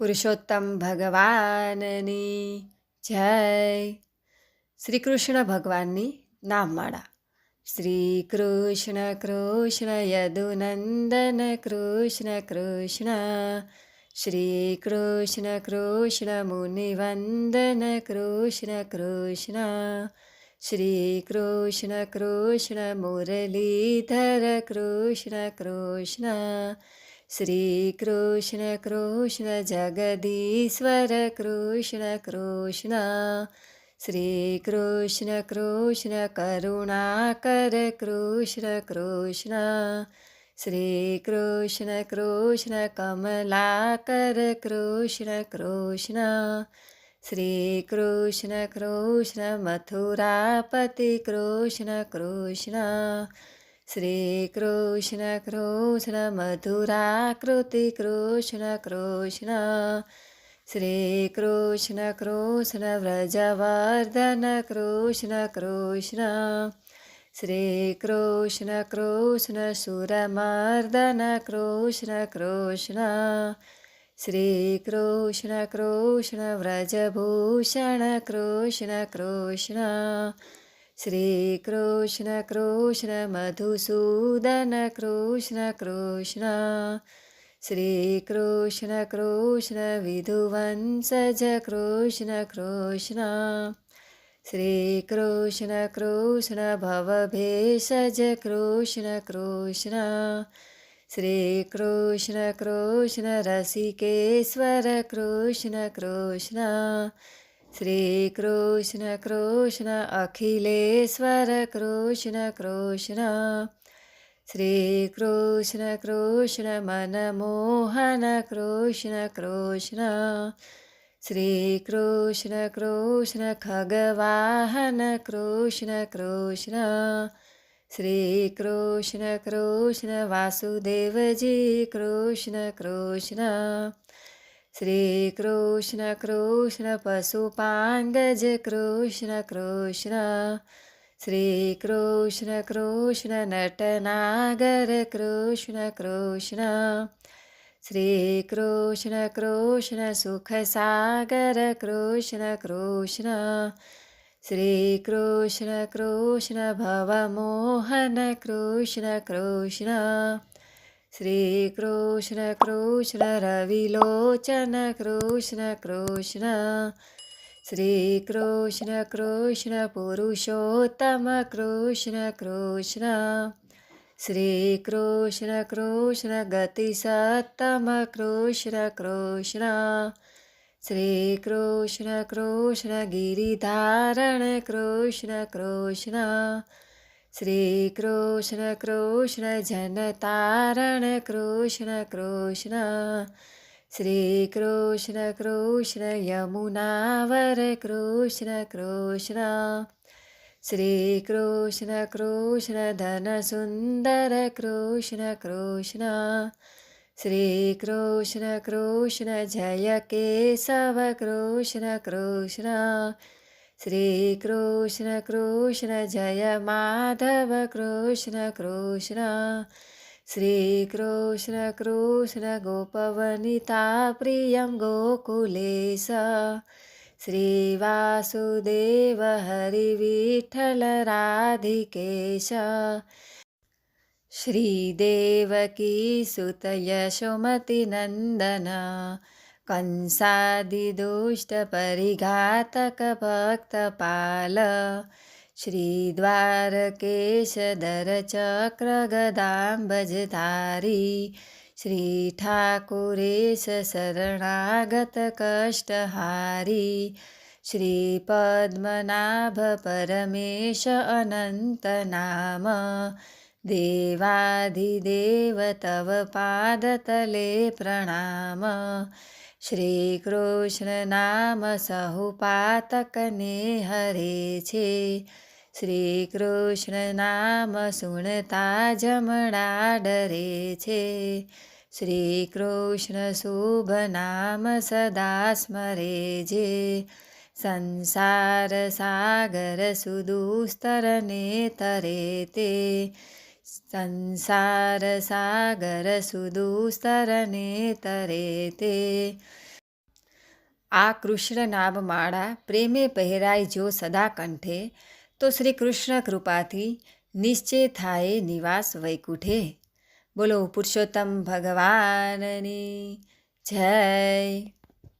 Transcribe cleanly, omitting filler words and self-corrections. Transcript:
પુરુષોત્તમ ભગવાનની જય. શ્રી કૃષ્ણ ભગવાનની નામમાળા. શ્રી કૃષ્ણ કૃષ્ણ યદુનંદન કૃષ્ણ કૃષ્ણ, શ્રી કૃષ્ણ કૃષ્ણ મુનિવંદન કૃષ્ણ કૃષ્ણ, શ્રી કૃષ્ણ કૃષ્ણ મુરલીધર કૃષ્ણ કૃષ્ણ, શ્રી કૃષ્ણ કૃષ્ણ જગદીશ્વર કૃષ્ણ કૃષ્ણ, શ્રી કૃષ્ણ કૃષ્ણ કરુણાકર કૃષ્ણ કૃષ્ણ, શ્રી કૃષ્ણ કૃષ્ણ કમલાકર કૃષ્ણ કૃષ્ણ, શ્રી કૃષ્ણ કૃષ્ણ મથુરાપતિ કૃષ્ણ કૃષ્ણ, શ્રી કૃષ્ણ કૃષ્ણ મધુરાકૃતિ કૃષ્ણ કૃષ્ણ, શ્રી કૃષ્ણ કૃષ્ણ વ્રજવર્ધન કૃષ્ણ કૃષ્ણ, શ્રી કૃષ્ણ કૃષ્ણ સુરમર્દન કૃષ્ણ કૃષ્ણ, શ્રી કૃષ્ણ કૃષ્ણ વ્રજભૂષણ કૃષ્ણ કૃષ્ણ, શ્રી કૃષ્ણ કૃષ્ણ મધુસૂદન કૃષ્ણ કૃષ્ણ, શ્રી કૃષ્ણ કૃષ્ણ વિધુવંશજ કૃષ્ણ કૃષ્ણ, શ્રી કૃષ્ણ કૃષ્ણ ભવભેષજ કૃષ્ણ કૃષ્ણ, શ્રી કૃષ્ણ કૃષ્ણ રસિકેશ્વર કૃષ્ણ કૃષ્ણ, શ્રી કૃષ્ણ કૃષ્ણ અખિલેશ્વર કૃષ્ણ કૃષ્ણ, શ્રી કૃષ્ણ કૃષ્ણ મનમોહન કૃષ્ણ કૃષ્ણ, શ્રી કૃષ્ણ કૃષ્ણ ખગવાહન કૃષ્ણ કૃષ્ણ, શ્રી કૃષ્ણ કૃષ્ણ વાસુદેવજી કૃષ્ણ કૃષ્ણ, શ્રી કૃષ્ણ કૃષ્ણ પશુપાંગજ કૃષ્ણ કૃષ્ણ, શ્રી કૃષ્ણ કૃષ્ણ નટનાગર કૃષ્ણ કૃષ્ણ, શ્રી કૃષ્ણ કૃષ્ણ સુખસાગર કૃષ્ણ કૃષ્ણ, શ્રી કૃષ્ણ કૃષ્ણ ભવમોહન કૃષ્ણ કૃષ્ણ, શ્રી કૃષ્ણ કૃષ્ણ રવિલોચન કૃષ્ણ કૃષ્ણ, શ્રી કૃષ્ણ કૃષ્ણ પુરુષોત્તમ કૃષ્ણ કૃષ્ણ, શ્રી કૃષ્ણ કૃષ્ણ ગતિસત્તમ કૃષ્ણ કૃષ્ણ, શ્રી કૃષ્ણ કૃષ્ણ ગિરિધારણ કૃષ્ણ કૃષ્ણ, શ્રી કૃષ્ણ કૃષ્ણ જનતારણ કૃષ્ણ કૃષ્ણ, શ્રી કૃષ્ણ કૃષ્ણ યમુનાવર કૃષ્ણ કૃષ્ણ, શ્રી કૃષ્ણ કૃષ્ણ ધનસુંદર કૃષ્ણ કૃષ્ણ, શ્રી કૃષ્ણ કૃષ્ણ જય કેશવ કૃષ્ણ કૃષ્ણ, શ્રી કૃષ્ણ કૃષ્ણ જય માધવ કૃષ્ણ કૃષ્ણ, શ્રી કૃષ્ણ કૃષ્ણ ગોપવનિતા પ્રિયં ગોકુલેશ, શ્રી વાસુદેવ હરિ વિઠ્ઠલ રાધિકેશ, શ્રી દેવકી સુત યશોમતિ નંદન કંસાદિદુષ્ટ પરિઘાતક ભક્તપાલ, શ્રી દ્વારકેશ દર ચક્ર ગદાંબજધારી, શ્રી ઠાકુરેશ શરણાગત કષ્ટહારી, શ્રી પદ્મનાભ પરમેશ અનંત નામ, દેવાધિદેવ તવ પાદતલે પ્રણામ, શ્રી કૃષ્ણ નામ સહુ પાતકને હરે છે, શ્રી કૃષ્ણ નામ સુણતા જમણા ડરે છે, શ્રી કૃષ્ણ શુભ નામ સદા સ્મરે જે, સંસાર સાગર સુદુસ્તરને તરે તે, સંસાર સાગર સુદુસ્તરને તરે તે, આ કૃષ્ણ નામ માળા પ્રેમે પહેરાય જો સદા કંઠે, તો શ્રી કૃષ્ણ કૃપાથી નિશ્ચય થાય નિવાસ વૈકુંઠે. બોલો પુરુષોત્તમ ભગવાનની જય.